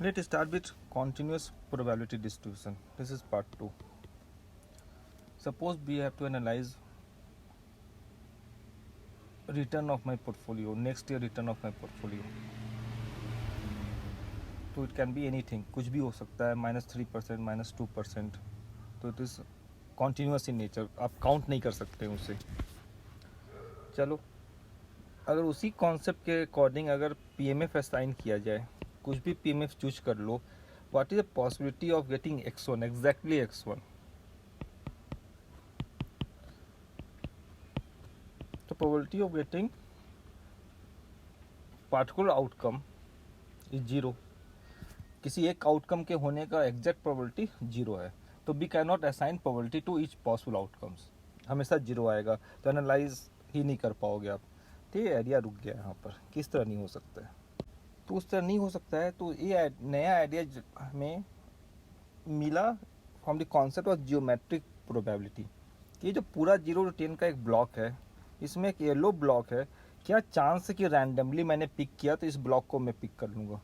Let's start with continuous probability distribution. This is part 2. Suppose we have to analyze return of my portfolio, next year return of my portfolio. तो it can be anything, कुछ भी हो सकता है, -3%, -2%. तो it is continuous in nature, आप count नहीं कर सकते उसे. चलो, अगर उसी कॉन्सेप्ट के अकॉर्डिंग अगर PMF असाइन किया जाए, कुछ भी PMF चूज कर लो, what is the possibility of getting X1, exactly X1. तो probability of getting particular outcome is 0. किसी एक आउटकम के होने का एग्जैक्ट प्रोबेबिलिटी 0 है. तो we can not assign probability to each possible outcomes. हमेशा 0 आएगा, तो एनालाइज ही नहीं कर पाओगे आप. तो ये आइडिया रुक गया यहाँ पर, किस तरह नहीं हो सकता है. तो उस तरह नहीं हो सकता है. तो ये नया आइडिया में मिला from the concept of geometric probability. ये जो पूरा 0 to 10 का एक ब्लॉक है, इसमें एक येलो ब्लॉक है. क्या चांस है कि रैंडमली मैंने पिक किया तो इस ब्लॉक को मैं पिक कर लूँगा.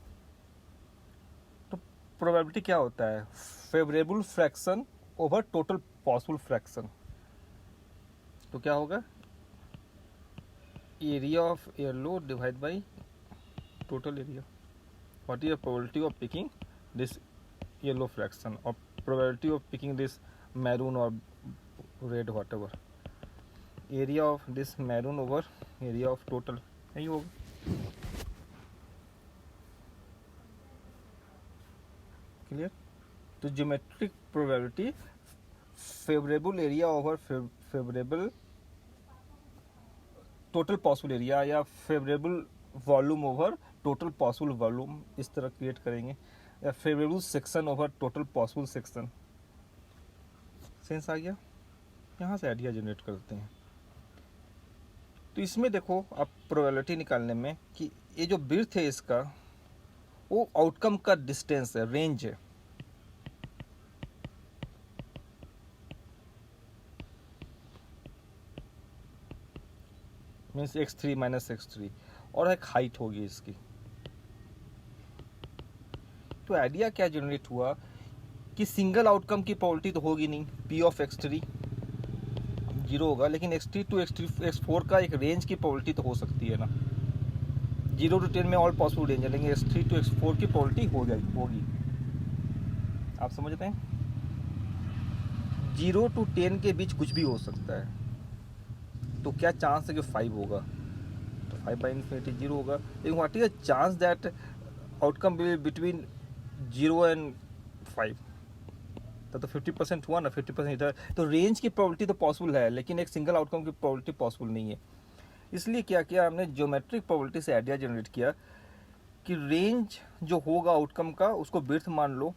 तो प्रोबेबिलिटी क्या होता है? Favourable fraction over total possible fraction. तो क्या होगा? Area of yellow divide by total area. What is the probability of picking this yellow fraction और probability of picking this maroon और red whatever. Area of this maroon over area of total, यही होगा. Clear? तो geometric probability favourable area over favourable total possible area या favourable volume over total possible volume, इस तरह create करेंगे. या favourable section over total possible section. Sense आ गया? यहाँ से आइडिया जनरेट करते हैं. तो इसमें देखो आप प्रोबेबिलिटी निकालने में कि ये जो विड्थ है इसका, वो आउटकम का डिस्टेंस है, रेंज है. मीन्स x3 - x3 और एक हाइट होगी इसकी. तो आइडिया क्या जनरेट हुआ कि सिंगल आउटकम की प्रोबेबिलिटी तो होगी नहीं. P ऑफ x3 0 होगा, लेकिन x3 to x4 का एक रेंज की प्रोबेबिलिटी तो हो सकती है ना. 0 to 10 में ऑल पॉसिबल रेंज है, लेकिन x3 to x4 की प्रोबेबिलिटी होगी. आप समझते हैं? 0 to 10 के बीच कुछ भी हो सकता है. तो क्या चांस है कि 5 होगा? तो 5/∞ 0 होगा. लेकिन what is the chance that outcome will be between 0 and 5? तो 50% हुआ ना, 50% इधर. तो रेंज की प्रोबेबिलिटी तो पॉसिबल है, लेकिन एक सिंगल आउटकम की प्रोबेबिलिटी पॉसिबल नहीं है. इसलिए क्या किया हमने, ज्योमेट्रिक प्रोबेबिलिटी से आइडिया जनरेट किया कि रेंज जो होगा आउटकम का, उसको विड्थ मान लो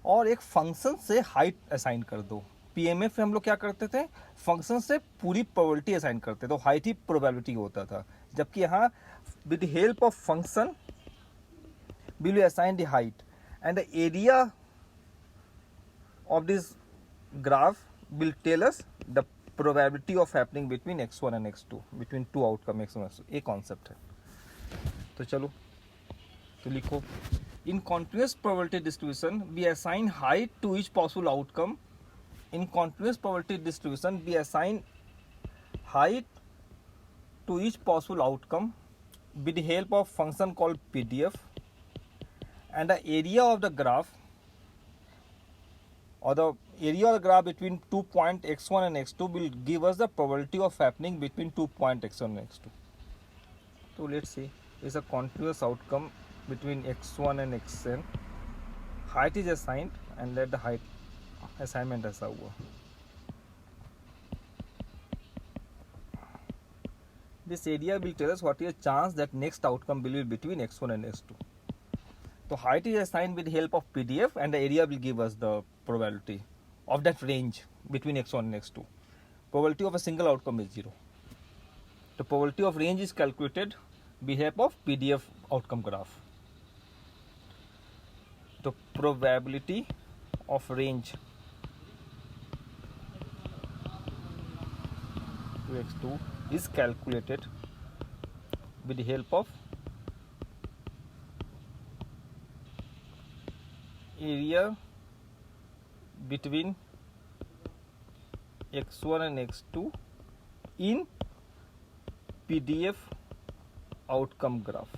और एक फंक्शन से हाइट असाइन कर दो. PMF में हम लोग क्या करते थे, फंक्शन से पूरी प्रोबेबिलिटी असाइन करते, तो हाइट ही प्रोबेबिलिटी होता था. जबकि यहाँ with the help of function we will assign the height and the area of this graph will tell us the probability of happening between x1 and x2, between two outcome x1 and x2. ये concept है. तो चलो, तो लिखो, in continuous probability distribution we assign height to each possible outcome. In continuous probability distribution we assign height to each possible outcome with the help of function called PDF. And the area of the graph or the area of the graph between 2 point x1 and x2 will give us the probability of happening between 2 point x1 and x2. So let's see, is a continuous outcome between x1 and xn. Height is assigned and let the height assignment ऐसा हुआ. This area will tell us what is the chance that next outcome will be between x1 and x2. So height is assigned with the help of PDF and the area will give us the probability of that range between x1 and x2. Probability of a single outcome is 0. The probability of range is calculated with help of PDF outcome graph. The probability of range to x2 is calculated with the help of area between x1 and x2 in PDF outcome graph.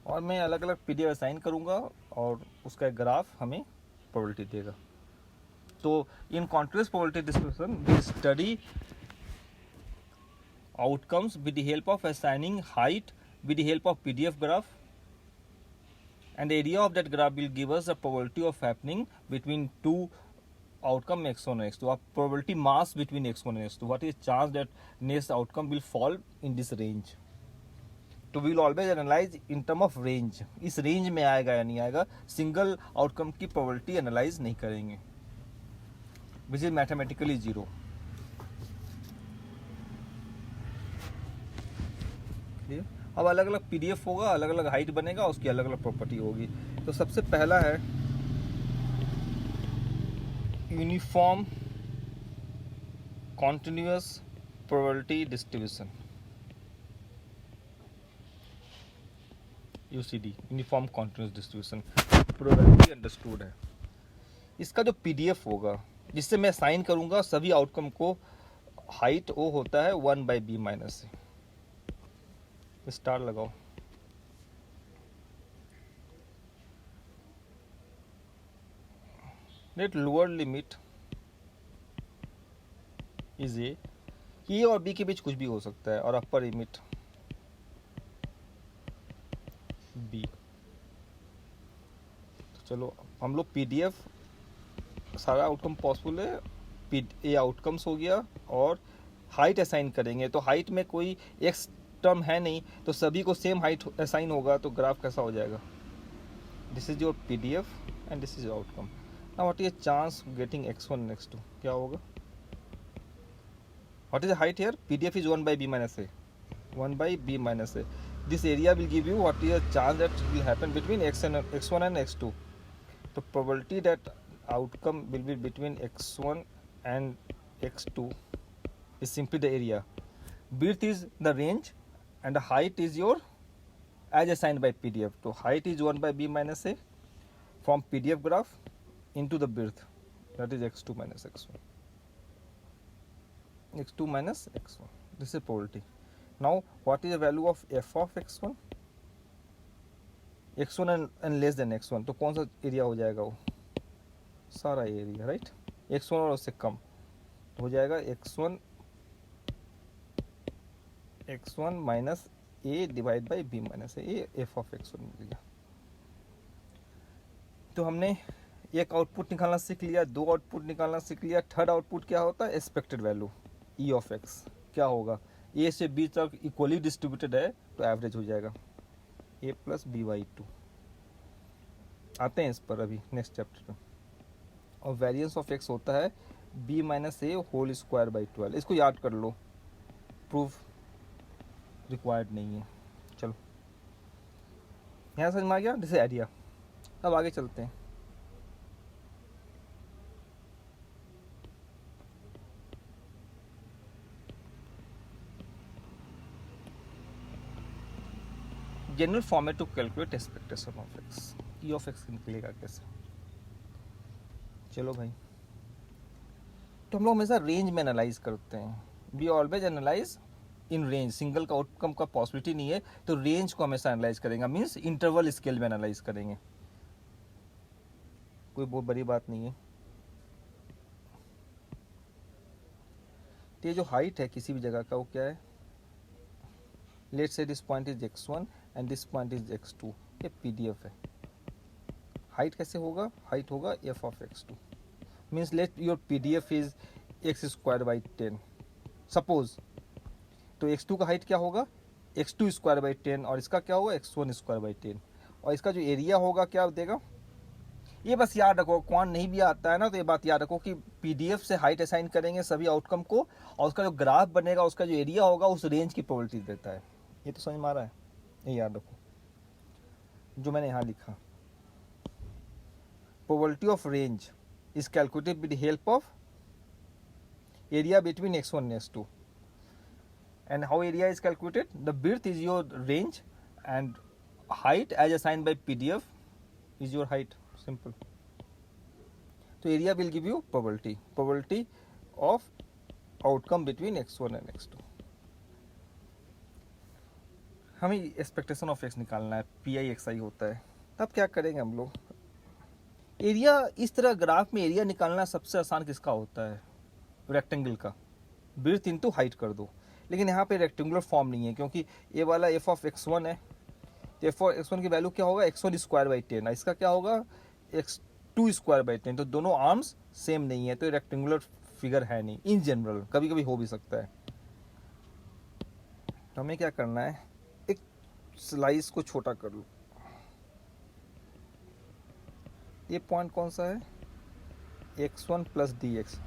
और मैं अलग अलग PDF assign करूँगा और उसका एक graph हमें probability देगा. तो in continuous probability distribution we study outcomes with the help of assigning height with the help of PDF graph, and the area of that graph will give us the probability of happening between two outcome x1 and x2, or probability mass between x1 and x2. What is chance that next outcome will fall in this range? तो we will always analyze in term of range. इस range में आएगा या नहीं आएगा, single outcome की probability analyse नहीं करेंगे, विच इज मैथमेटिकली जीरो. अब अलग अलग PDF होगा, अलग अलग हाइट बनेगा, उसकी अलग अलग प्रॉपर्टी होगी. तो सबसे पहला है uniform continuous probability distribution, UCD, uniform continuous distribution. Probability understood है. इसका जो PDF होगा जिससे मैं साइन करूंगा सभी आउटकम को, हाइट वो होता है 1/b माइनस से. स्टार लगाओ. Let lower limit is A और बी के बीच कुछ भी हो सकता है, और अपर लिमिट बी. तो चलो हम लोग PDF सारा आउटकम पॉसिबल है, ए आउटकम्स हो गया, और हाइट असाइन करेंगे. तो हाइट में कोई एक्स टर्म है नहीं, तो सभी को सेम हाइट असाइन होगा, तो ग्राफ कैसा हो जाएगा? This is your PDF and this is your outcome. Now what is chance getting x1 and x2? क्या होगा? What is the height here? PDF is 1/b minus a, 1/b minus a. This area will give you what is the chance that will happen between x1 and x2. The probability that outcome will be between x1 and x2 is simply the area. Width is the range and the height is your as assigned by PDF. So height is 1/b minus a from PDF graph into the width, that is x2 minus x1. x2 minus x1. This is probability. Now what is the value of f of x1? x1 and less than x1. तो कौन सा area हो जाएगा? वो सारा area, right? x1 और उससे कम हो जाएगा x1 minus a divide by b minus A, f of x1 मिल गया. तो हमने एक आउटपुट निकालना सीख लिया, दो आउटपुट निकालना सीख लिया. थर्ड आउटपुट क्या होता है? Expected value e of x. क्या होगा? a से b तक इक्वली डिस्ट्रीब्यूटेड है, तो एवरेज हो जाएगा a प्लस b/2. आते हैं इस पर अभी नेक्स्ट चैप्टर में. और वेरिएंस ऑफ x होता है b minus A whole square by 12. इसको याद कर लो, प्रूफ रिक्वायर्ड नहीं है. चलो यहाँ समझ में आ गया, दिस इज आइडिया. अब आगे चलते हैं. General format to calculate expectation of x. E of x निकलेगा कैसे? चलो भाई, तो हम लोग हमेशा रेंज में एनालाइज करते हैं. We always analyse in range. Single का आउटकम का पॉसिबिलिटी नहीं है, तो रेंज को हमेशा एनालाइज करेंगे, मीन्स इंटरवल स्केल में एनालाइज करेंगे. कोई बहुत बड़ी बात नहीं है. तो ये जो हाइट है किसी भी जगह का, वो क्या है? Let's say this point is x1 and this point is x2. ये PDF है. हाइट कैसे होगा? हाइट होगा f of x2. Means let your PDF is x square by 10 suppose. तो x2 का हाइट क्या होगा? x2 स्क्वायर बाई 10, और इसका क्या होगा? x1 square by 10. और इसका जो एरिया होगा क्या देगा? ये बस याद रखो, क्वांट नहीं भी आता है ना, तो ये बात याद रखो कि PDF से हाइट असाइन करेंगे सभी आउटकम को, और उसका जो ग्राफ बनेगा, उसका जो एरिया होगा, उस रेंज की प्रोबेबिलिटी देता है. ये तो समझ में आ रहा है? ये याद रखो जो मैंने यहाँ लिखा. Probability of range is calculated with the help of area between x1 and x2. And how area is calculated? The width is your range and height as assigned by PDF is your height, simple. So area will give you probability of outcome between x1 and x2. हमें expectation of x निकालना है, PI होता है. तब क्या करेंगे हम लोग, एरिया इस तरह ग्राफ में एरिया निकालना सबसे आसान किसका होता है, रेक्टेंगल का. ब्रीथ इनटू हाइट कर दो. लेकिन यहाँ पे रेक्टेंगुलर फॉर्म नहीं है, क्योंकि ये वाला एफ ऑफ x1 है, तो एफ ऑफ x1 की वैल्यू क्या होगा, x1 स्क्वायर बाई 10. इसका क्या होगा, x2 स्क्वायर बाई 10. तो दोनों आर्म्स सेम नहीं है, तो रेक्टेंगुलर फिगर है नहीं इन जनरल, कभी कभी हो भी सकता है. तो हमें क्या करना है, एक स्लाइस को छोटा कर लो. ये पॉइंट कौन सा है, x1 प्लस डी एक्स,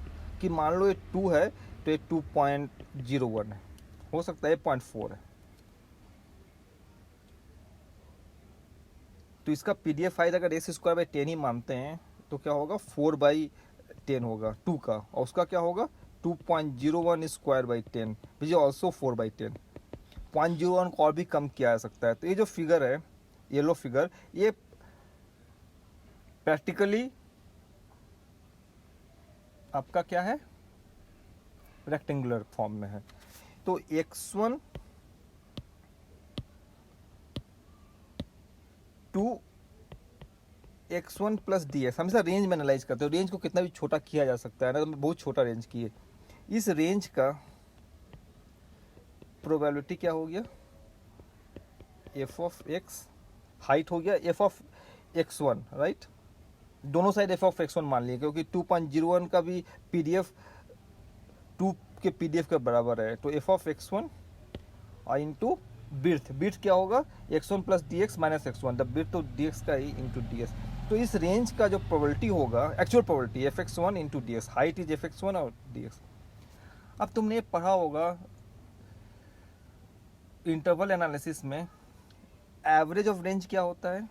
कि मान लो ये 2 है तो ये 2.01 है, हो सकता है 0.4 है. तो इसका PDF हाइट अगर x स्क्वायर बाई 10 ही मानते हैं तो क्या होगा, 4/10 होगा 2 का, और उसका क्या होगा 2.01 square by 10 which is also 4/10. 0.01 को और भी कम किया जा सकता है. तो ये जो फिगर है, येलो फिगर, ये प्रैक्टिकली आपका क्या है, रेक्टेंगुलर फॉर्म में है. तो x1 to x1 plus D X, हमेशा रेंज में एनालाइज करते हो. रेंज को कितना भी छोटा किया जा सकता है ना, तो बहुत छोटा रेंज किए. इस रेंज का प्रोबेबिलिटी क्या हो गया, एफ ऑफ एक्स, हाइट हो गया एफ ऑफ x1, राइट. दोनों साइड एफ ऑफ x1 मान लिए, क्योंकि 2.01 का भी PDF 2 के PDF के बराबर है. तो एफ ऑफ x1 इंटू बिर्थ क्या होगा, x1 plus D X minus x1, the breadth तो dx का ही इंटू ds. तो इस रेंज का जो प्रोबेबिलिटी होगा, actual probability fx1 into ds, height is fx1 और dx. अब तुमने पढ़ा होगा इंटरवल एनालिसिस में एवरेज ऑफ रेंज क्या होता है,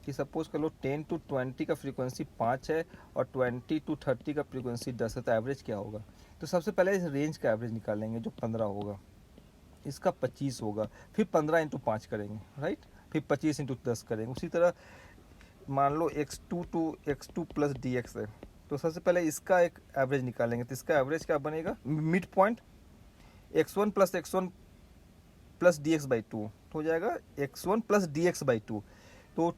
कि सपोज कर लो 10 to 20 का फ्रीक्वेंसी 5 है और 20 to 30 का फ्रीक्वेंसी 10 है, तो एवरेज क्या होगा. तो सबसे पहले इस रेंज का एवरेज निकालेंगे जो 15 होगा, इसका 25 होगा, फिर 15 इंटू 5 करेंगे, राइट, फिर 25 इंटू 10 करेंगे. उसी तरह मान लो x2 to x2 plus D X है, तो सबसे पहले इसका एक एवरेज निकालेंगे. तो इसका एवरेज क्या बनेगा, mid point x1 plus D X by 2 हो जाएगा, x1 plus D X by 2. तो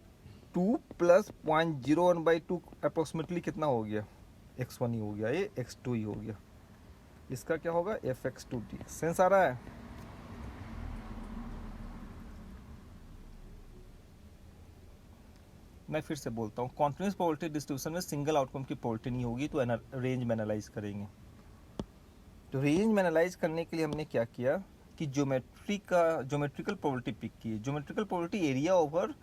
2 प्लस 0.01/2 अप्रोक्सीमेटली कितना हो गया, x1 ही हो गया, ये x2 ही हो गया. इसका क्या होगा, fx2 dx. सेंस आ रहा है. मैं फिर से बोलता हूँ, कॉन्फिडेंस प्रोबेबिलिटी डिस्ट्रीब्यूशन में सिंगल आउटकम की प्रोबेबिलिटी नहीं होगी, तो रेंज में एनालाइज करेंगे. तो रेंज में एनालाइज करने के लिए हमने क्या किया कि ज्योमेट्रिकल प्रोबेबिलिटी पिक की. Geometrical probability area over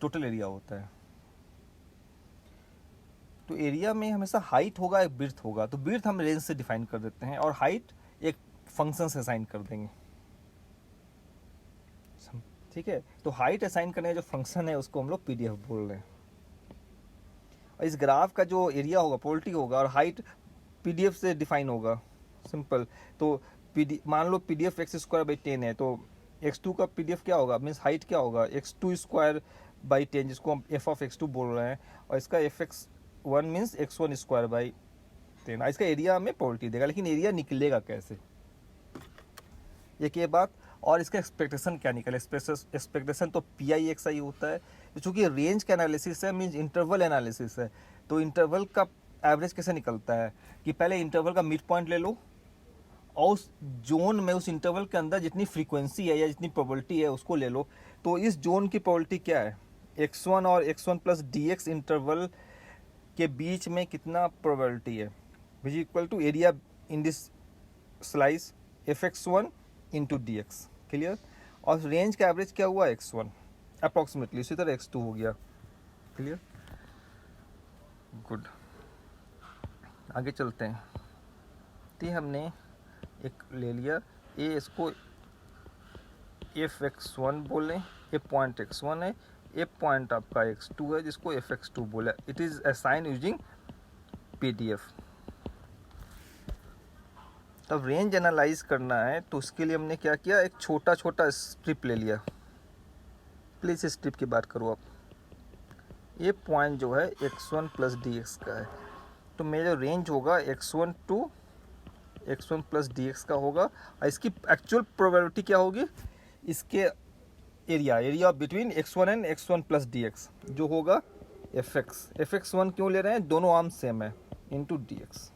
total area होता है. तो एरिया में हमेशा हाइट होगा, एक बिर्थ होगा. तो बिर्थ हम रेंज से डिफाइन कर देते हैं और हाइट एक फंक्शन से असाइन कर देंगे, ठीक है. तो हाइट असाइन करने का जो फंक्शन है उसको हम लोग PDF बोल रहे हैं. और इस ग्राफ का जो एरिया होगा प्रोबेबिलिटी होगा, और हाइट PDF से डिफाइन होगा, सिंपल. तो मान लो PDF x स्क्वायर बाई 10 है, तो x2 का PDF क्या होगा, मीन्स हाइट क्या होगा, x2 स्क्वायर बाई 10, जिसको हम f ऑफ x2 बोल रहे हैं, और इसका fx1 means x1 square by 10. इसका एरिया हमें प्रोबेबिलिटी देगा, लेकिन एरिया निकलेगा कैसे, एक ये बात. और इसका एक्सपेक्टेशन क्या निकले, एक्सपेक्टेशन तो PIXI होता है. चूँकि रेंज का एनालिसिस है, मीन्स इंटरवल एनालिसिस है, तो इंटरवल का एवरेज कैसे निकलता है कि पहले इंटरवल का मिड पॉइंट ले लो, और उस जोन में, उस इंटरवल के अंदर जितनी फ्रीक्वेंसी है या जितनी प्रोबेबिलिटी है उसको ले लो. तो इस जोन की प्रोबेबिलिटी क्या है, x1 और x1 plus D x interval के बीच में कितना प्रोबेबिलिटी है, which equal to area in this slice fx1 into D X. Clear. और रेंज का एवरेज क्या हुआ, x1 अप्रॉक्सीमेटली, उसी तरह x2 हो गया. Clear, good. आगे चलते हैं. तो हमने एक ले लिया, ये इसको fx1 बोलें, ये पॉइंट x1 है, ये पॉइंट आपका x2 है जिसको fx2 बोला. It is assign using PDF. तब रेंज एनालाइज करना है तो उसके लिए हमने क्या किया, एक छोटा स्ट्रिप ले लिया, प्लीज़ इस ट्रिप की बात करो आप। ये पॉइंट जो है x1 प्लस डी एक्स का है, तो मेरा रेंज होगा x1 to x1 plus D x का होगा। और इसकी एक्चुअल प्रोबेबिलिटी क्या होगी, इसके area of between x1 and x1 plus D X जो होगा fx1 क्यों ले रहे हैं, दोनों आर्म सेम है, इंटू डी एक्स।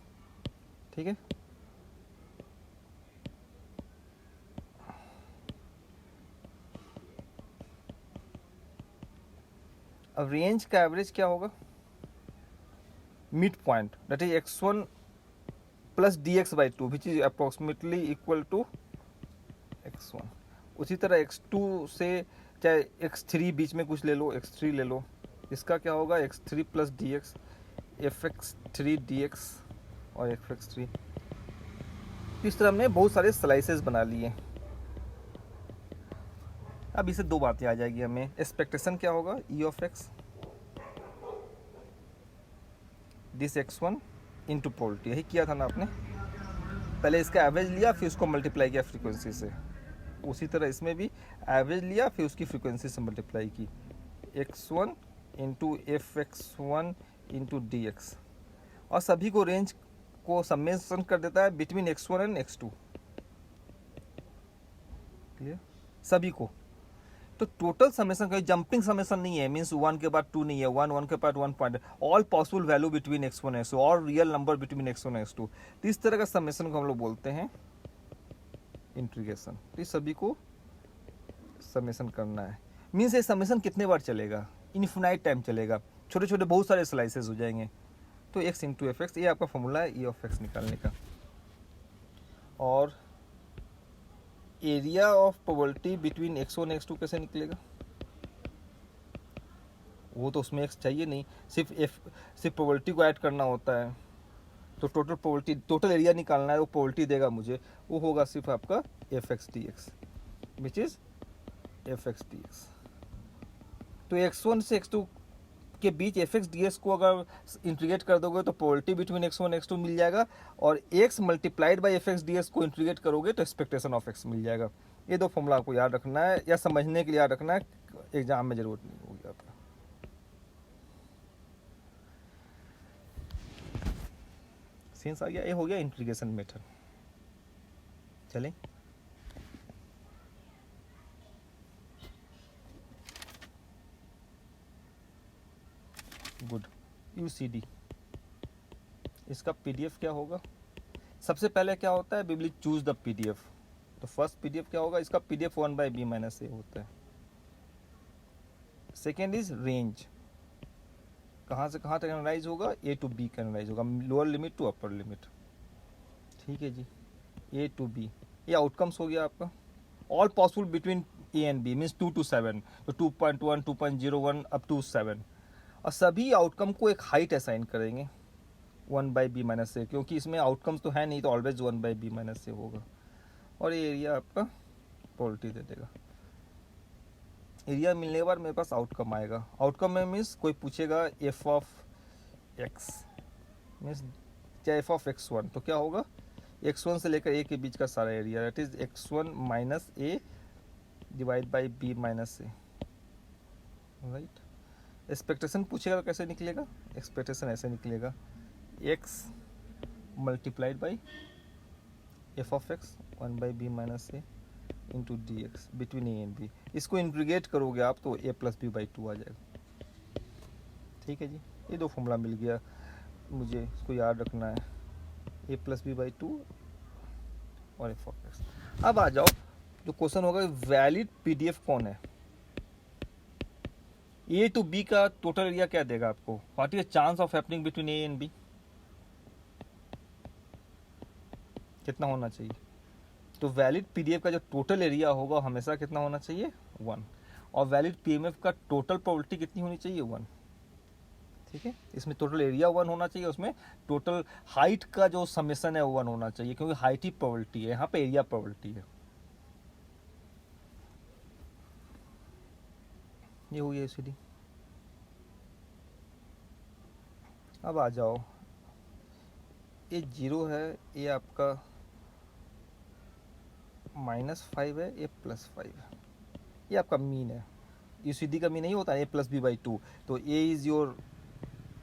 ठीक है, अब रेंज का एवरेज क्या होगा, mid point that is x1 plus D X by two which is approximately equal to x1। उसी तरह x2 से चाहे x3 बीच में कुछ ले लो, x3 ले लो, इसका क्या होगा x3 plus D x, fx3 dx और fx3। इस तरह हमने बहुत सारे स्लाइसेस बना लिए। अब इसे दो बातें आ जाएगी हमें, एक्सपेक्टेशन क्या होगा e of x this x1 into probability, यही किया था ना आपने, पहले इसका एवरेज लिया फिर उसको मल्टीप्लाई किया फ्रीक्वेंसी से, उसी तरह इसमें भी एवरेज लिया फिर उसकी फ्रीक्वेंसी से मल्टीप्लाई की, x1 into fx1 into D x, और सभी को रेंज को समेशन कर देता है between x1 and x2, clear सभी को। तो टोटल समेशन का जंपिंग समेशन नहीं है, मींस 1 के बाद 2 नहीं है, 1 के बाद 1 point, all possible value between x1 and x2 और real number between x1 and x2, तो इस तरह का समेशन को हम लोग बोलते हैं इंटीग्रेशन। तो इस सभी को समेशन करना है, मींस ये समेशन कितने बार चलेगा, इनफिनाइट टाइम चलेगा, छोटे छोटे बहुत सारे स्लाइसेस हो जाएंगे। तो x इंटू एफ एक्स, ये आपका फॉर्मूला है e ऑफ एक्स निकालने का। और area of probability between x1 x2 कैसे निकलेगा, वो तो उसमें x चाहिए नहीं, सिर्फ प्रोबेबिलिटी को ऐड करना होता है, तो टोटल प्रोबेबिलिटी, टोटल एरिया निकालना है, वो प्रोबेबिलिटी देगा मुझे, वो होगा सिर्फ आपका F x D x which is F x D x. तो x1 से x2 के बीच एफ एक्स डी एक्स को अगर इंटीग्रेट कर दोगे तो प्रोबेबिलिटी बिटवीन x1 x2 मिल जाएगा, और x multiplied by F x D x को इंटीग्रेट करोगे तो एक्सपेक्टेशन ऑफ x मिल जाएगा। ये दो फॉर्मूला आपको याद रखना है, या समझने के लिए याद रखना है, एग्जाम में जरूरत नहीं होगी आपका। सेंस आ गया, ये हो गया इंटीग्रेशन मेथड। चलें, गुड। यूसीडी, इसका पीडीएफ क्या होगा, सबसे पहले क्या होता है, we will choose the PDF, तो फर्स्ट पीडीएफ क्या होगा, इसका PDF 1 by B minus A होता है। सेकेंड इज रेंज, कहाँ से कहाँ तक एनालाइज होगा, ए टू बी का एनालाइज होगा, lower limit to upper limit. ठीक है जी, ए टू बी, ये आउटकम्स हो गया आपका, all possible between A and B means 2 to 7, तो 2.1 2.01 अप टू 7, और सभी आउटकम को एक हाइट असाइन करेंगे 1 बाई बी माइनस ए, क्योंकि इसमें आउटकम्स तो है नहीं, तो ऑलवेज 1 बाई बी माइनस ए होगा, और ये एरिया आपका प्रोबेबिलिटी दे देगा। एरिया मिलने के बाद मेरे पास आउटकम आएगा, आउटकम में मीन्स कोई पूछेगा एफ ऑफ एक्स मीन्स क्या एफ ऑफ x1, तो क्या होगा x1 से लेकर a के बीच का सारा area, that is x1 minus A divide by B minus A, right. Expectation पूछेगा तो कैसे निकलेगा, एक्सपेक्टेशन ऐसे निकलेगा, x multiplied by F of X 1 by B minus A into D X between A and B, इसको integrate करोगे आप तो a प्लस बी बाई 2 आ जाएगा। ठीक है जी, ये दो फॉर्मूला मिल गया, मुझे इसको याद रखना है, a प्लस बी बाई 2 और एफ ऑफ एक्स। अब आ जाओ, जो क्वेश्चन होगा वैलिड पीडीएफ कौन है, ए टू बी का टोटल एरिया क्या देगा आपको, what is the chance of happening between A and B, कितना होना चाहिए, तो वैलिड पीडीएफ का जो टोटल एरिया होगा हमेशा कितना होना चाहिए 1, और वैलिड पीएमएफ का टोटल प्रोबेबिलिटी कितनी होनी चाहिए 1। ठीक है, इसमें टोटल एरिया 1 होना चाहिए, उसमें टोटल हाइट का जो समेशन है वो 1 होना चाहिए, क्योंकि हाइट ही प्रोबेबिलिटी है, यहाँ पे एरिया प्रोबेबिलिटी है। ये हो गया एसीडी। अब आ जाओ, ये 0 है, ये आपका -5 है, ये +5 है, ये आपका मीन है, ECD का मीन नहीं होता ए प्लस बी बाई 2, तो A is your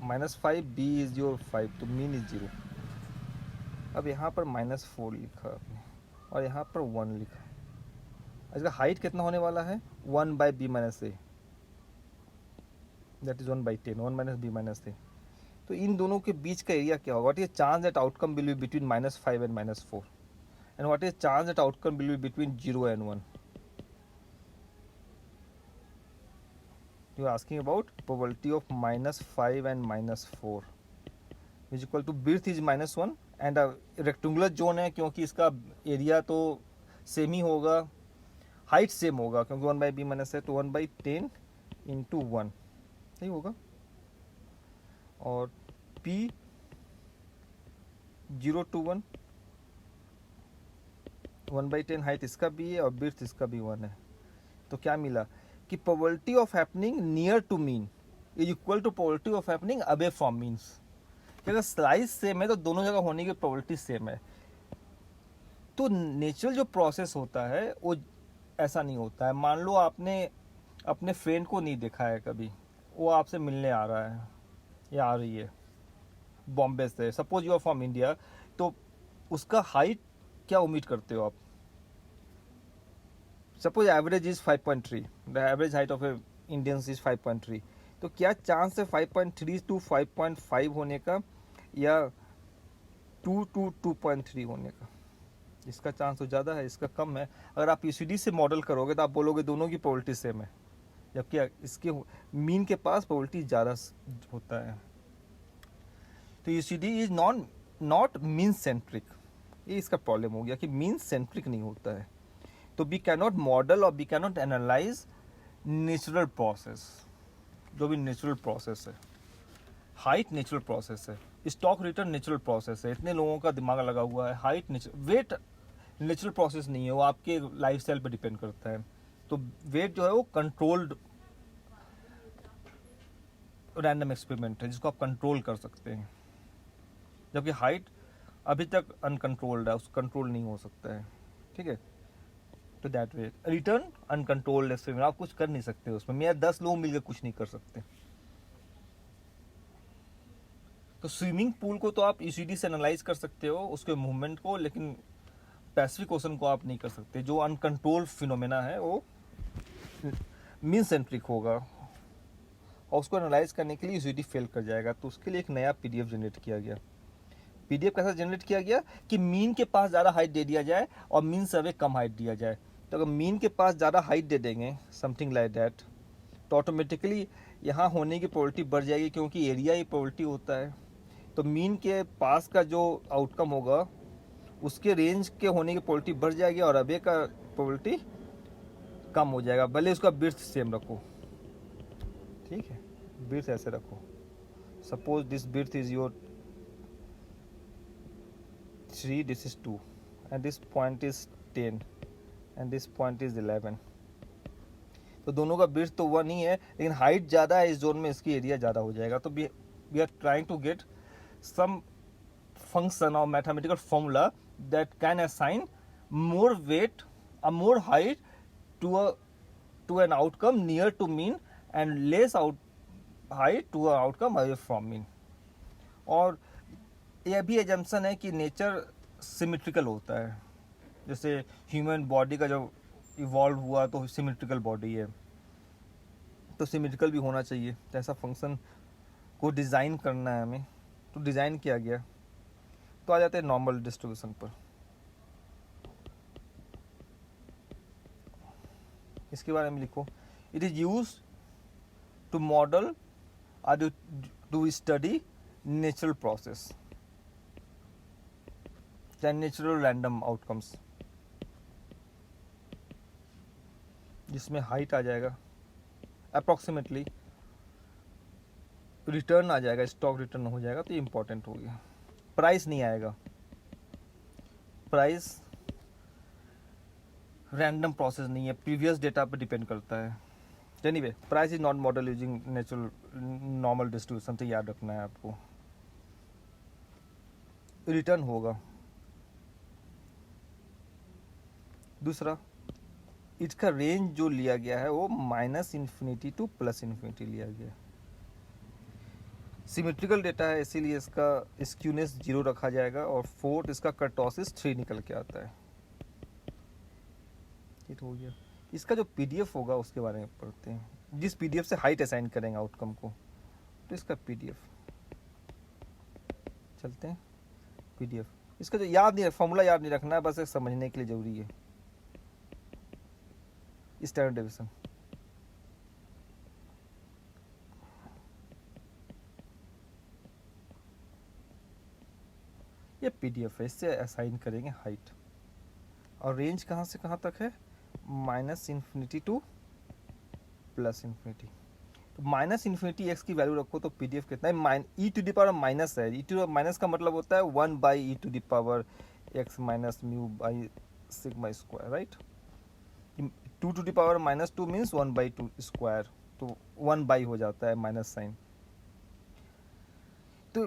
-5, B is your 5, तो मीन इज 0। अब यहाँ पर -4 लिखा आपने और यहाँ पर 1 लिखा, इसका हाइट कितना होने वाला है 1 by B minus A, that is 1/10, 1 minus B minus A. तो इन दोनों के बीच का एरिया क्या होगा? What is chance that outcome will be between -5 and -4, and what is chance that outcome will be between 0 and 1? You are asking about probability of -5 and -4 which equal to width is -1 and a rectangular zone है क्योंकि इसका area तो same ही होगा, height same होगा क्योंकि 1 by B minus है, तो 1/10 into 1 सही होगा। और P 0 to 1, 1/10 हाइट इसका भी है और विड्थ इसका भी 1 है। तो क्या मिला कि probability of happening near to mean is equal to probability of happening away from means. अगर स्लाइस सेम है तो दोनों जगह होने की प्रोबेबिलिटी सेम है। तो नेचुरल जो प्रोसेस होता है वो ऐसा नहीं होता है। मान लो आपने अपने फ्रेंड को नहीं देखा है कभी, वो आपसे मिलने आ रहा है या आ रही है बॉम्बे से, suppose you are from India, तो उसका हाइट क्या उम्मीद करते हो आप? Suppose average is 5.3, the average height of a Indians is 5.3, तो क्या चांस है 5.3 to 5.5 होने का या 2 to 2.3 होने का? इसका चांस तो ज़्यादा है, इसका कम है। अगर आप ECD से मॉडल करोगे तो आप बोलोगे दोनों की प्रोबेबिलिटी सेम है, जबकि इसके मीन के पास प्रोबेबिलिटी ज़्यादा होता है। तो ECD is not mean centric, ये इसका प्रॉब्लम हो गया कि मीन सेंट्रिक नहीं होता है। तो वी कैन नॉट मॉडल और we can not analyse natural process, जो भी नेचुरल प्रोसेस है। हाइट नेचुरल प्रोसेस है, स्टॉक रिटर्न नेचुरल प्रोसेस है, इतने लोगों का दिमाग लगा हुआ है। Height natural, weight natural process नहीं है, वो आपके लाइफ स्टाइल पर डिपेंड करता है। तो वेट जो है वो कंट्रोल्ड रैंडम एक्सपेरिमेंट है जिसको आप कंट्रोल कर सकते हैं, जबकि हाइट अभी तक अनकंट्रोल्ड है, उसको कंट्रोल नहीं हो सकता है। ठीक है, तो that way return uncontrolled experiment, आप कुछ कर नहीं सकते उसमें, मेरा 10 लोग मिलकर कुछ नहीं कर सकते। तो स्विमिंग पूल को तो आप ECD से एनालाइज कर सकते हो उसके मूवमेंट को, लेकिन पैसिफिक ओशन को आप नहीं कर सकते। जो अनकंट्रोल्ड फिनोमेना है वो मीन सेंट्रिक होगा और उसको एनालाइज करने के लिए ECD फेल कर जाएगा। तो उसके लिए एक नया PDF जनरेट किया गया। PDF कैसा जनरेट किया गया कि मीन के पास ज़्यादा हाइट दे दिया जाए और मीन से कम हाइट दिया जाए। तो अगर मीन के पास ज़्यादा हाइट दे देंगे समथिंग लाइक दैट, तो ऑटोमेटिकली यहाँ होने की प्रोबेबिलिटी बढ़ जाएगी क्योंकि एरिया ही प्रोबेबिलिटी होता है। तो मीन के पास का जो आउटकम होगा उसके रेंज के होने की प्रोबेबिलिटी बढ़ जाएगी और अबे का प्रोबेबिलिटी कम हो जाएगा, भले उसका विड्थ सेम रखो। ठीक है, विड्थ ऐसे रखो, suppose this width is your 3, this is 2 and this point is 10 and this point is 11। तो दोनों का विड्थ तो 1 ही है, लेकिन हाइट ज़्यादा है इस जोन में, इसकी एरिया ज़्यादा हो जाएगा। तो we are trying to get some function और mathematical formula that can assign more weight और more height to an outcome near to mean and less height to a outcome away from mean. और यह भी assumption है कि nature symmetrical होता है, जैसे ह्यूमन बॉडी का जो इवॉल्व हुआ तो सिमेट्रिकल बॉडी है, तो सिमेट्रिकल भी होना चाहिए। तो ऐसा फंक्शन को डिज़ाइन करना है हमें, तो डिज़ाइन किया गया। तो आ जाते हैं नॉर्मल डिस्ट्रीब्यूशन पर। इसके बारे में लिखो, it is use to model और to study natural process and natural random outcomes, जिसमें हाइट आ जाएगा अप्रॉक्सीमेटली, रिटर्न आ जाएगा, स्टॉक रिटर्न हो जाएगा, तो ये इंपॉर्टेंट हो गया। प्राइस नहीं आएगा, प्राइस रैंडम प्रोसेस नहीं है, प्रीवियस डेटा पर डिपेंड करता है। Anyway, price is not model using natural normal distribution, तो याद रखना है आपको। रिटर्न होगा। दूसरा, इसका रेंज जो लिया गया है वो -∞ टू +∞ लिया गया है। सिमेट्रिकल डेटा है इसीलिए इसका स्क्यूनेस 0 रखा जाएगा और फोर्थ इसका कर्टोसिस 3 निकल के आता है। ये तो हो गया। इसका जो पीडीएफ होगा उसके बारे में पढ़ते हैं, जिस पीडीएफ से हाइट असाइन करेंगे आउटकम को, तो इसका पीडीएफ चलते हैं। पीडीएफ इसका जो याद नहीं, फॉर्मूला याद नहीं रखना है, बस एक समझने के लिए जरूरी है। स्टैंडर्ड डेविएशन ये पीडीएफ है, इससे असाइन करेंगे हाइट। और रेंज कहाँ से कहाँ तक है? -∞ टू +∞। तो -∞ एक्स की वैल्यू रखो तो पीडीएफ कितना है? e to the power minus है। e टू द माइनस का मतलब होता है 1/e to the power x minus mu by sigma square, right. 2 to the power -2 means 1/2 square, तो 1 हो जाता है माइनस साइन। तो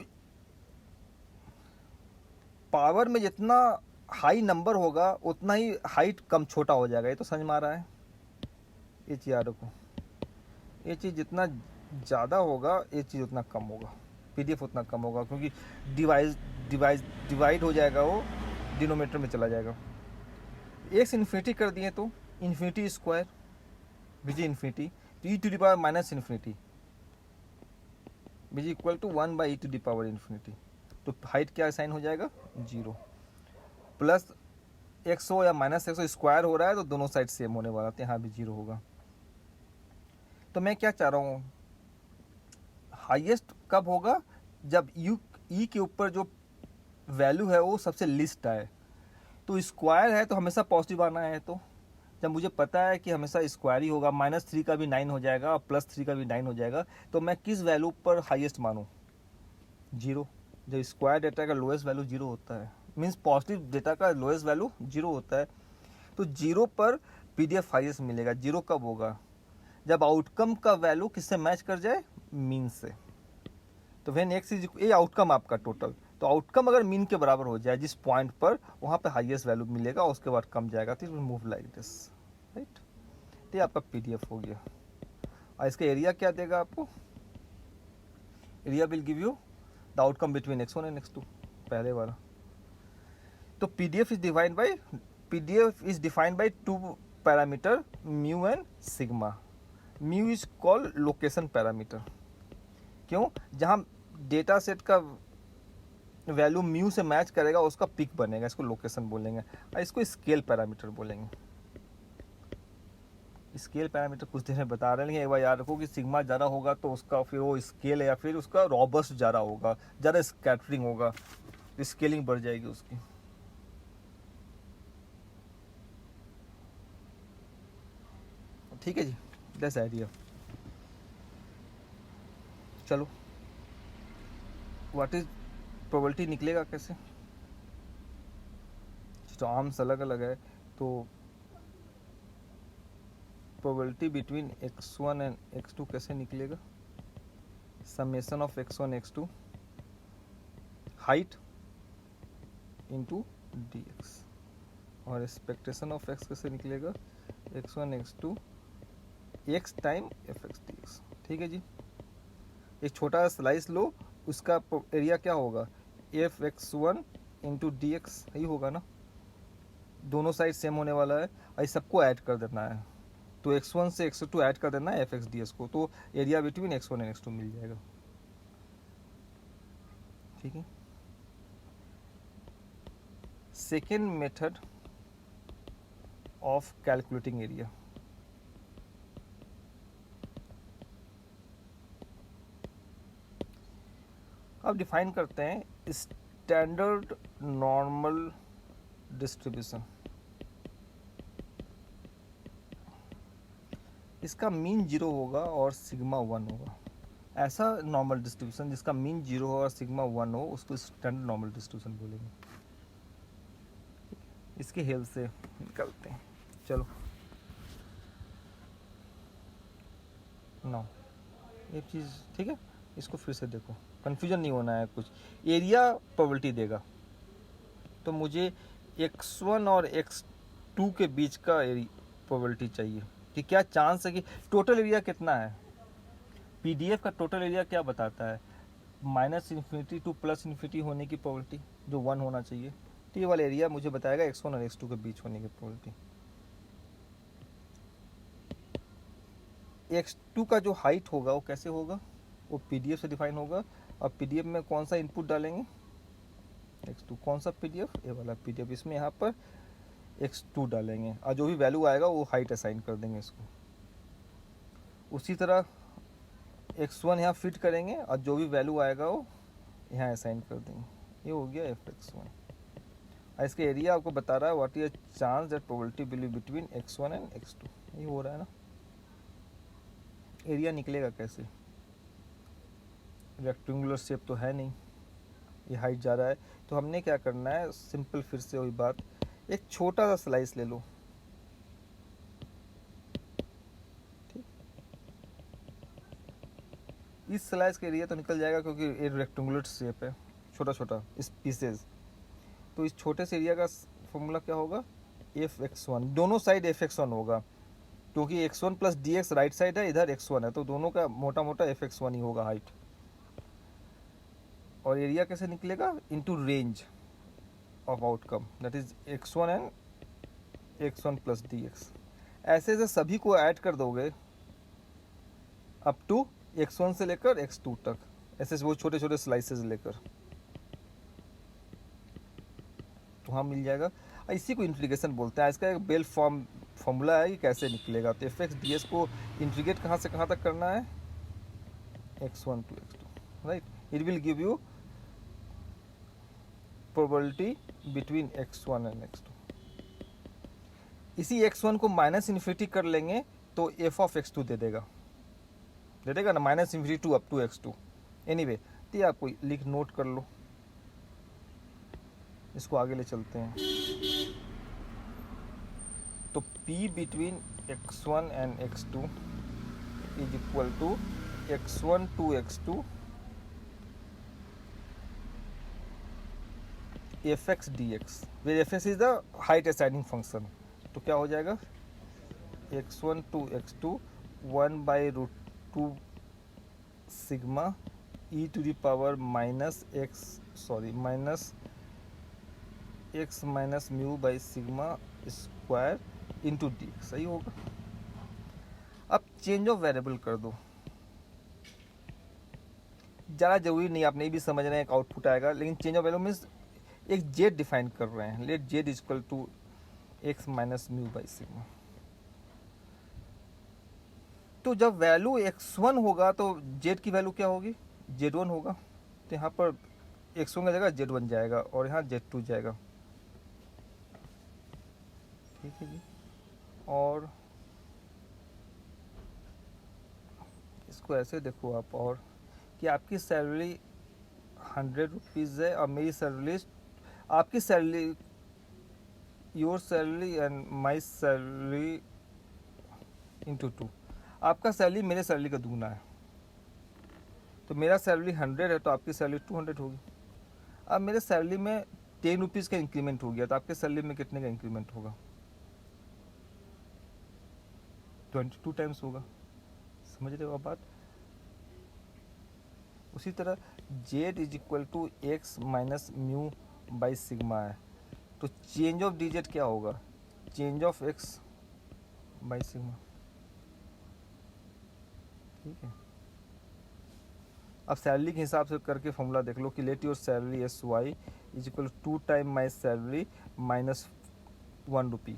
पावर में जितना हाई नंबर होगा उतना ही हाइट कम छोटा हो जाएगा। ये तो समझ में आ रहा है। ये चीज़ याद रखो, ये चीज़ जितना ज़्यादा होगा ये चीज़ उतना कम होगा, पीडीएफ उतना कम होगा, क्योंकि डिवाइड हो जाएगा, वो डिनोमीटर में चला जाएगा। एक्स इन्फिनिटी कर दिए तो इन्फिनिटी स्क्वायर बीजी इन्फिनिटी, तो ई टू द पावर -∞ बीजी equal to 1/e to the power infinity. तो हाइट क्या साइन हो जाएगा? 0। प्लस एक्स हो या -x हो, स्क्वायर हो रहा है तो दोनों साइड सेम होने वाला, तो यहाँ भी 0 होगा। तो मैं क्या चाह रहा हूँ, हाईएस्ट कब होगा? जब ई के ऊपर जो वैल्यू है वो सबसे लिस्ट आए। तो स्क्वायर है तो हमेशा पॉजिटिव आना है। तो जब मुझे पता है कि हमेशा स्क्वायर ही होगा, -3 का भी 9 हो जाएगा और +3 का भी 9 हो जाएगा, तो मैं किस वैल्यू पर हाईएस्ट मानूँ? 0। जब स्क्वायर डेटा का लोएस्ट वैल्यू 0 होता है, मीन्स पॉजिटिव डेटा का लोएस्ट वैल्यू 0 होता है, तो 0 पर पीडीएफ हाईएस्ट मिलेगा। 0 कब होगा? जब आउटकम का वैल्यू किससे मैच कर जाए? मीन से। तो व्हेन एक्स इज, ये आउटकम आपका टोटल, तो आउटकम अगर मीन के बराबर हो जाए जिस पॉइंट पर, वहाँ पे हाईएस्ट वैल्यू मिलेगा, उसके बाद कम जाएगा, तो it will move like this, right. तो ये आपका पीडीएफ हो गया। और इसका एरिया क्या देगा आपको? Area will give you the outcome between x1 and x2, पहले वाला। तो PDF is defined by 2 parameter, mu and sigma. Mu is called location parameter. क्यों? जहाँ डेटा सेट का वैल्यू म्यू से मैच करेगा उसका पिक बनेगा, इसको लोकेशन बोलेंगे। और इसको स्केल पैरामीटर बोलेंगे। स्केल पैरामीटर कुछ देर में बता रहे हैं, एक बार याद रखो कि सिग्मा ज़्यादा होगा तो उसका फिर वो स्केल है, या फिर उसका रॉबस्ट ज़्यादा होगा, ज़्यादा स्कैटरिंग होगा, स्केलिंग बढ़ जाएगी उसकी। ठीक है जी, दैट्स आइडिया। चलो, व्हाट इज प्रोबेबिलिटी निकलेगा कैसे? तो आर्म्स अलग अलग है, तो probability between x1 and x2 कैसे निकलेगा? Summation of x1 x2 height into dx, और एक्सपेक्टेशन ऑफ x कैसे निकलेगा? x1 x2 x time fx dx। ठीक है जी, एक छोटा स्लाइस लो, उसका एरिया क्या होगा? fx1 इंटू dx, यही होगा ना, दोनों साइड सेम होने वाला है, और सबको ऐड कर देना है, तो x1 से x2 ऐड कर देना है fx ds को, तो area between x1 and x2 मिल जाएगा। ठीक है। Second method of calculating area, अब डिफाइन करते हैं स्टैंडर्ड नॉर्मल डिस्ट्रीब्यूशन। इसका मीन 0 होगा और सिग्मा 1 होगा। ऐसा नॉर्मल डिस्ट्रीब्यूशन जिसका मीन 0 हो और सिग्मा 1 हो, उसको स्टैंडर्ड नॉर्मल डिस्ट्रीब्यूशन बोलेंगे। इसकी हेल्प से निकलते हैं। चलो, नो, एक चीज़ ठीक है, इसको फिर से देखो, कन्फ्यूजन नहीं होना है कुछ। एरिया प्रोबेबिलिटी देगा, तो मुझे x1 और x2 के बीच का प्रोबेबिलिटी चाहिए कि क्या चांस है कि टोटल एरिया कितना है। पीडीएफ का टोटल एरिया क्या बताता है, -∞ टू +∞ होने की प्रोबेबिलिटी जो 1 होना चाहिए। तो ये वाला एरिया मुझे बताएगा x1 और x2 के बीच होने की प्रोबेबिलिटी। x2 का जो हाइट होगा वो कैसे होगा, वो पीडीएफ से डिफाइन होगा। और पीडीएफ में कौन सा इनपुट डालेंगे, x2, कौन सा पीडीएफ, ये वाला पीडीएफ, इसमें यहाँ पर x2 डालेंगे और जो भी वैल्यू आएगा वो हाइट असाइन कर देंगे इसको। उसी तरह x1 यहाँ फिट करेंगे और जो भी वैल्यू आएगा वो यहाँ असाइन कर देंगे। ये हो गया fx1। और इसके एरिया आपको बता रहा है what is chance that probability will be between x1 and x2। ये हो रहा है ना। एरिया निकलेगा कैसे, रेक्टेंगुलर शेप तो है नहीं, ये हाइट जा रहा है। तो हमने क्या करना है, सिंपल, फिर से वही बात, एक छोटा सा स्लाइस ले लो, ठीक। इस स्लाइस के एरिया तो निकल जाएगा क्योंकि ये रेक्टेंगुलर शेप है, छोटा छोटा इस पीसेज। तो इस छोटे से एरिया का फॉर्मूला क्या होगा, fx1, दोनों साइड fx1 होगा क्योंकि x1 plus dx right side है, इधर x1 है, तो दोनों का मोटा मोटा fx1 ही होगा हाइट। और एरिया कैसे निकलेगा, into range of outcome, that is x1 and x1 plus dx। ऐसे ऐसे सभी को ऐड कर दोगे अप टू x1 से लेकर x2 तक, ऐसे वो छोटे छोटे स्लाइसेस लेकर, तो हाँ मिल जाएगा। इसी को इंटीग्रेशन बोलते हैं। इसका एक बेल फॉर्मूला है कि कैसे निकलेगा। तो एफ एक्स डी एस को इंटीग्रेट कहाँ से कहाँ तक करना है, x1 to x2, right. It will give you probability between x1 and x2। इसी x1 को -∞ कर लेंगे तो f ऑफ x2 दे देगा ना, -∞ to up to x2। Anyway, तो ये आपको लिख नोट कर लो, इसको आगे ले चलते हैं। तो p between x1 and x2 is equal to x1 to x2 fx dx, where fx is the height assigning function। तो क्या हो जाएगा, x1 to x2 1/√2 sigma e to the power minus x minus mu by sigma square into D, सही होगा। अब change of variable कर दो, ज़्यादा जरूरी नहीं, आप नहीं भी समझ रहे हैं एक आउटपुट आएगा, लेकिन चेंज ऑफ वैल्यू मीन्स एक जेड डिफाइन कर रहे हैं। Let Z is equal to X minus mu by sigma. तो जब वैल्यू x1 होगा तो जेड की वैल्यू क्या होगी, z1 होगा। तो यहाँ पर x1 की जगह z1 जाएगा और यहाँ z2 जाएगा, ठीक है जी। और इसको ऐसे देखो आप, और कि आपकी सैलरी 100 रुपीज़ है और मेरी सैलरी, आपकी salary, your salary and my salary into 2, आपका सैलरी मेरे सैलरी का दूना है। तो मेरा सैलरी 100 है तो आपकी सैलरी 200 होगी। अब मेरे सैलरी में 10 रुपीज़ का इंक्रीमेंट हो गया, तो आपके सैलरी में कितने का इंक्रीमेंट होगा, 22 टाइम्स होगा। समझ रहे हो आप बात। उसी तरह z is equal to X minus mu by sigma है, तो चेंज ऑफ डी जेड क्या होगा, change of x by sigma, ठीक है। अब सैलरी के हिसाब से करके फॉर्मूला देख लो कि let your salary S Y is equal to 2 time my salary minus 1 rupee.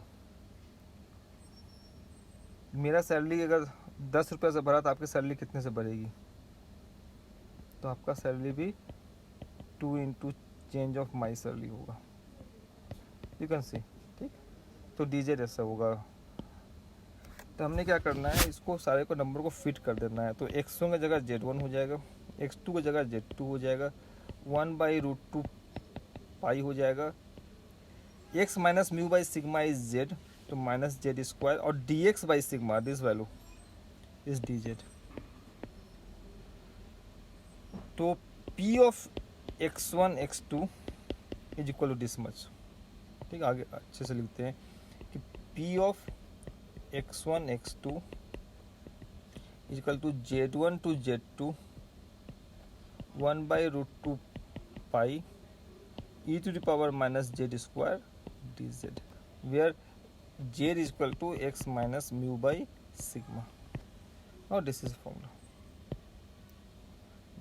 मेरा सैलरी अगर 10 रुपये से भरा तो आपकी सैलरी कितने से बढ़ेगी, तो आपका सैलरी भी 2 into change of my salary होगा, यू कैन सी, ठीक। तो डीजेड ऐसा होगा। तो हमने क्या करना है, इसको सारे को नंबर को फिट कर देना है। तो x1 की जगह z1 हो जाएगा, x2 की जगह z2 हो जाएगा, 1/√2 पाई हो जाएगा, x minus mu by sigma is z, तो माइनस जेड स्क्वायर, और dx by sigma, this value is dz। तो p of x1 x2 is equal to this much, ठीक। आगे अच्छे से लिखते हैं कि p of x1 x2 is equal to z1 to z2 1 by root 2 pi e to the power minus z square dz, where z is equal to x minus mu by sigma. Now this is formula.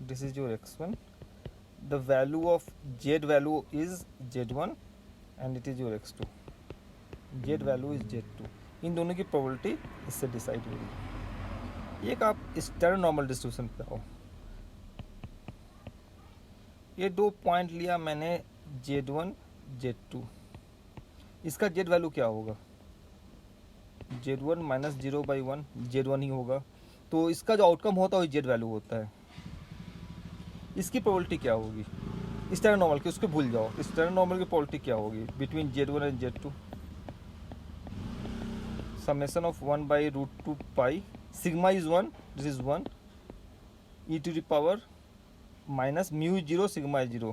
This is your x1. The value of z value is z1 and it is your x2. z value is z2. इन दोनों की probability इससे decide हो रही है। एक आप standard normal distribution पे आओ। ये 2 पॉइंट लिया मैंने z1 z2, इसका z वैल्यू क्या होगा? z1 माइनस 0/1 z1 ही होगा, तो इसका जो आउटकम होता है वही z वैल्यू होता है। इसकी प्रोबेबिलिटी क्या होगी स्टैंडर्ड नॉर्मल की? उसको भूल जाओ। स्टैंडर्ड नॉर्मल की प्रोबेबिलिटी क्या होगी between z1 and z2? Summation of 1 by root 2 pi, sigma is 1, this is 1, e to the power minus mu 0 sigma 0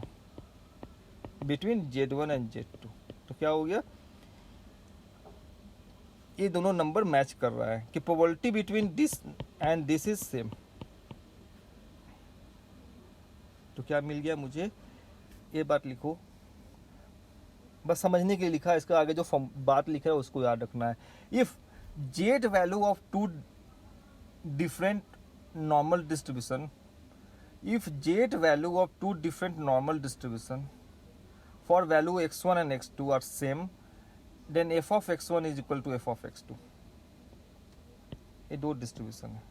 between z1 and z2। तो क्या हो गया? ये दोनों नंबर मैच कर रहा है कि probability between this and this is same. तो क्या मिल गया मुझे? ये बात लिखो, बस समझने के लिए लिखा है, इसका आगे जो बात लिखा है उसको याद रखना है। If z value of two different normal distribution, if z value of two different normal distribution for value x1 and x2 are same, then f of x1 is equal to f of x2। ये दो distribution है,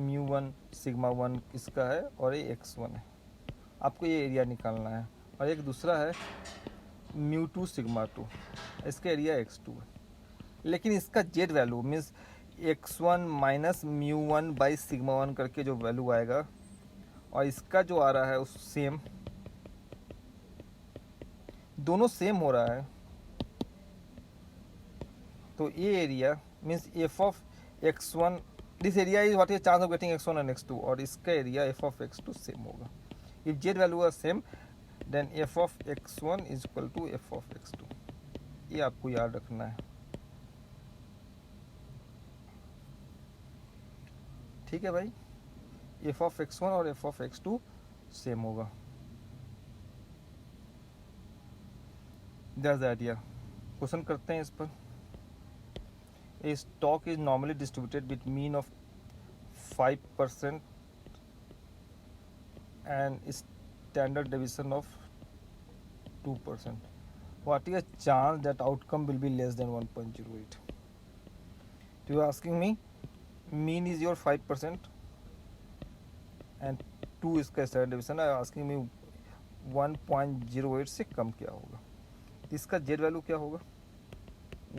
μ1 sigma 1 इसका है और ये x1 है। आपको ये एरिया निकालना है। और एक दूसरा है μ2 सिग्मा 2, इसका एरिया x2 है। लेकिन इसका z value means x1 minus μ1 by sigma 1 करके जो वैल्यू आएगा और इसका जो आ रहा है उस सेम, दोनों सेम हो रहा है। तो ये area means f of x1, this area is what is chance of getting x1 and x2, और इसका area f of x2 same होगा। If z value are same then f of x1 is equal to f of x2। ये आपको याद रखना है, ठीक है भाई? f ऑफ x1 और f ऑफ x2 सेम होगा। That's the idea. क्वेश्चन करते हैं इस पर। A stock is normally distributed with mean of 5% and standard deviation of 2%. What is a chance that outcome will be less than 1.08? You are asking me mean is your 5% and 2 इसका standard deviation है। Asking me 1.08 से कम क्या होगा? इसका z value क्या होगा?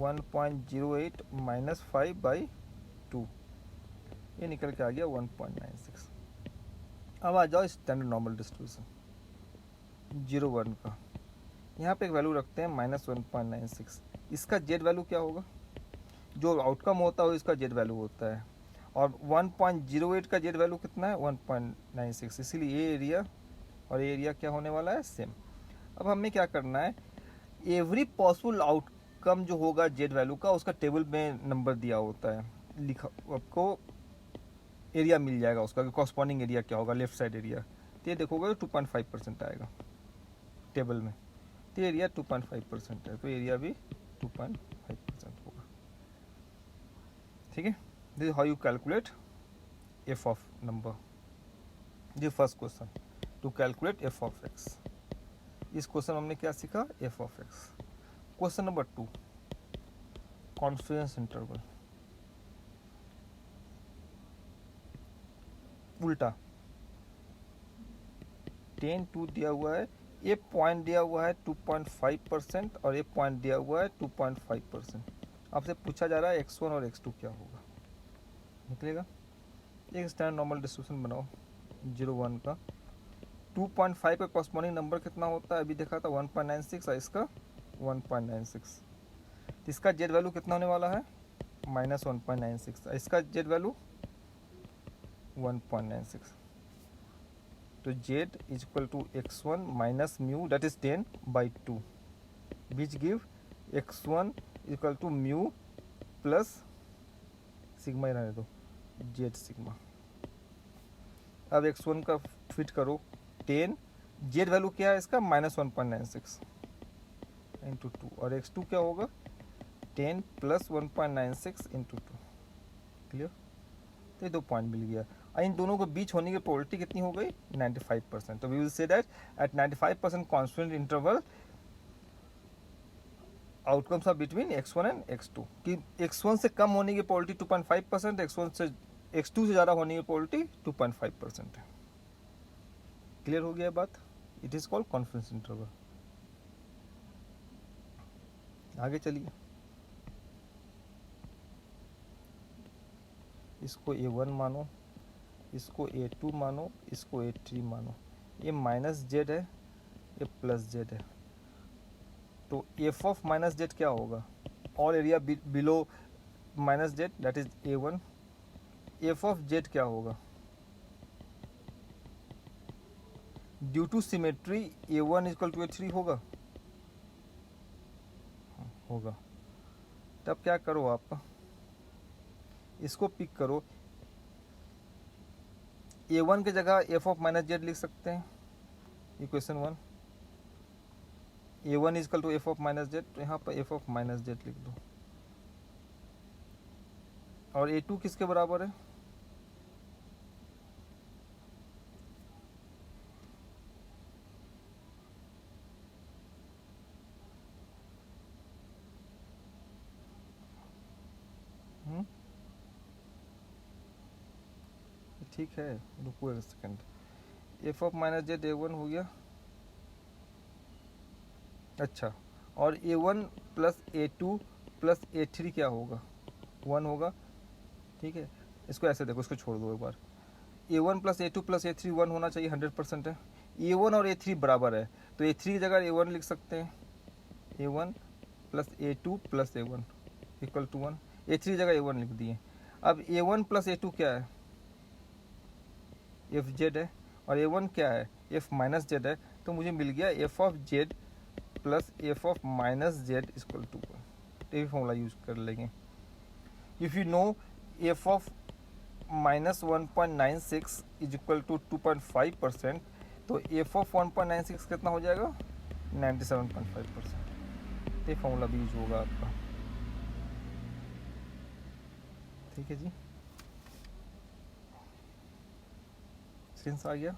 1.08 minus 5/2, ये निकल के आ गया 1.96। अब आ जाओ स्टैंडर्ड नॉर्मल डिस्ट्रीब्यूशन 0-1 का। यहाँ पे एक वैल्यू रखते हैं -1.96। इसका z वैल्यू क्या होगा? जो आउटकम होता है इसका z वैल्यू होता है, और 1.08 का z वैल्यू कितना है? 1.96। इसीलिए ये एरिया और ये एरिया क्या होने वाला है? सेम। अब हमें क्या करना है? एवरी पॉसिबल आउटकम जो होगा z वैल्यू का, उसका टेबल में नंबर दिया होता है, लिखा, आपको एरिया मिल जाएगा उसका कि कॉरस्पॉन्डिंग एरिया क्या होगा, लेफ्ट साइड एरिया। तो ये देखोगे 2.5% आएगा टेबल में, तो एरिया 2.5% है, तो एरिया भी 2.5% होगा। ठीक है, this is how you calculate f of number. This first question to calculate f of x. इस क्वेश्चन हमने क्या सीखा? F of x. Question number 2, confidence interval. उल्टा 10-2 दिया हुआ है, ये पॉइंट दिया हुआ है 2.5% और ये पॉइंट दिया हुआ है 2.5%। आपसे पूछा जा रहा है x1 और x2 क्या होगा, निकलेगा। एक स्टैंडर्ड नॉर्मल डिस्ट्रीब्यूशन बनाओ 0-1 का। 2.5 का कॉरस्पॉन्डिंग नंबर कितना होता है? अभी देखा था 1.96 और इसका 1.96। तो इसका z वैल्यू कितना होने वाला है? -1.96। इसका z वैल्यू 1.96। तो z is equal to x1 minus mu, that is 10/2, which give x1 equal to mu plus sigma ही रहने दो जेड सिग्मा। अब x1 का फिट करो 10, जेड वैल्यू क्या है इसका -1.96 इंटू 2, और x2 क्या होगा 10 प्लस 1.96 इंटू 2। क्लियर? तो ये 2 पॉइंट मिल गया। और इन दोनों के बीच होने की प्रोबेबिलिटी कितनी हो गई 95%। तो we will say that at 95% constant interval outcomes are between x1 and x2, कि x1 से कम होने की प्रोबेबिलिटी 2.5%, x2 से ज़्यादा होने की प्रोबेबिलिटी 2.5% है। क्लियर हो गया बात? It is called confidence interval. आगे चलिए, इसको A1 मानो, इसको A2 मानो, इसको A3 मानो। ये -z है, ये +z है, तो f ऑफ -z क्या होगा? All area below -z that is A1। f of z क्या होगा? Due to symmetry A1 equal to A3 होगा, होगा। तब क्या करो आप, इसको पिक करो, A1 की जगह f ऑफ -z लिख सकते हैं, equation 1। A1 equal to f of -z, तो यहाँ पर f ऑफ -z लिख दो। और A2 किसके बराबर है? ठीक है, रुको एक second. f of -z A1 हो गया, अच्छा, और A1 plus A2 plus A3 क्या होगा? 1 होगा। ठीक है, इसको ऐसे देखो, इसको छोड़ दो एक बार। A1 plus A2 plus A3 1 होना चाहिए, 100% है। A1 और A3 बराबर है, तो A3 की जगह A1 लिख सकते हैं, A1 plus A2 plus A1 equal to 1। A3 की जगह A1 लिख दिए। अब A1 प्लस A2 क्या है? FZ है, और A1 क्या है? F माइनस जेड है, तो मुझे मिल गया f of z plus f of minus z equal to 1। ये फॉर्मूला यूज कर लेंगे। If you know f of -1.96 is equal to 2.5%, तो f ऑफ 1.96 कितना हो जाएगा? 97.5%। ये फॉर्मूला भी यूज होगा आपका। ठीक है जी, सेंस आ गया?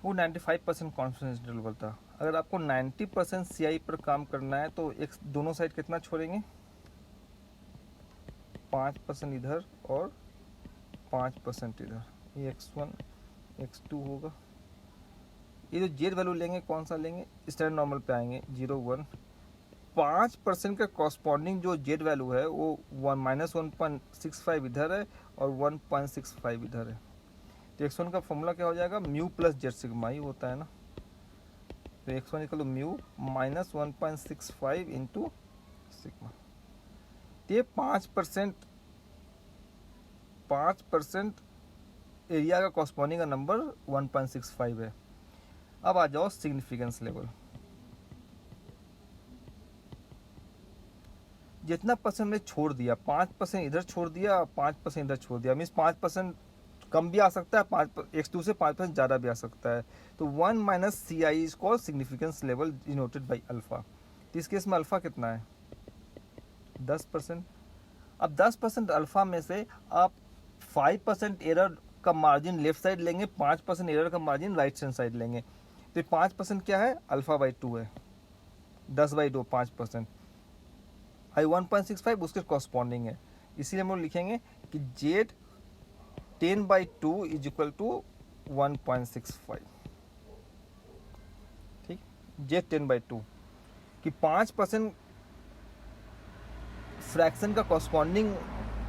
वो 95% कॉन्फिडेंस इंटरवल था। अगर आपको 90% CI पर काम करना है तो एक दोनों साइड कितना छोड़ेंगे? 5% इधर और 5% इधर। ये x1 x2 होगा। ये जो जेड वैल्यू लेंगे कौन सा लेंगे? स्टैंडर्ड नॉर्मल पे आएंगे 0 1। 5% का कॉरस्पॉन्डिंग जो जेड वैल्यू है वो -1.65 इधर है और 1.65 इधर है। तो x1 का फॉर्मूला क्या हो जाएगा? म्यू प्लस जेड सिग्मा ही होता है ना। तो x1 equal to mu -1.65 into sigma. ये 5% एरिया का कॉरस्पॉन्डिंग का नंबर 1.65 है। अब आ जाओ सिग्निफिकेंस लेवल। जितना परसेंट ने छोड़ दिया, 5% इधर छोड़ दिया, 5% इधर छोड़ दिया, मीन्स 5% कम भी आ सकता है, 5x2 से 5% ज़्यादा भी आ सकता है। तो 1 minus CI is called significance level denoted by alpha. तो इस केस में अल्फा कितना है? 10%। अब 10% अल्फा में से आप 5% एरर का मार्जिन लेफ्ट साइड लेंगे, 5% एरर का मार्जिन राइट हैंड साइड लेंगे। तो 5% क्या है? अल्फा बाई 2 है, 10/2 5%। आई 1.65 उसके कॉरस्पॉन्डिंग है, इसीलिए हम लोग लिखेंगे कि जेड 10/2 इज इक्वल टू 1.65। ठीक, जेड 10/2 कि 5% फ्रैक्शन का कॉरस्पॉन्डिंग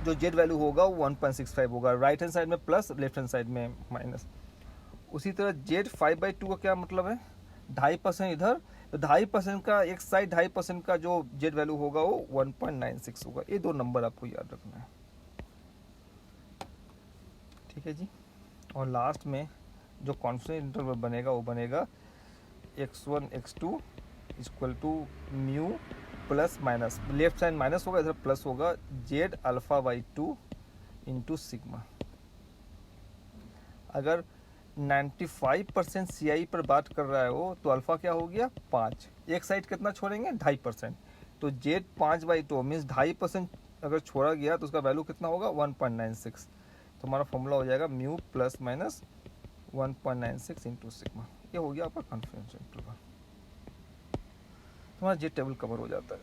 जो जेड वैल्यू होगा वो 1.65 होगा, राइट हैंड साइड में प्लस, लेफ्ट हैंड साइड में माइनस। उसी तरह जेड 5/2 का क्या मतलब है? 2.5% इधर, तो 2.5% का एक साइड 2.5% का जो जेड वैल्यू होगा वो 1.96 होगा। ये दो नंबर आपको याद रखना है। ठीक है जी, और लास्ट में जो कॉन्फिडेंस इंटरवल बनेगा वो बनेगा x1 x2 equal to mu plus minus, left side minus होगा, इधर प्लस होगा, z alpha by 2 into sigma. अगर 95% CI पर बात कर रहा है वो, तो अल्फा क्या हो गया 5, एक साइड कितना छोड़ेंगे 2.5%, तो जेड 5/2 मीन्स 2.5% अगर छोड़ा गया तो उसका वैल्यू कितना होगा 1.96। तो हमारा फॉर्मूला हो जाएगा mu plus minus 1.96 into sigma. ये हो गया आपका कॉन्फिडेंस इंटरवल। तुम्हारा जेड टेबल कवर हो जाता है।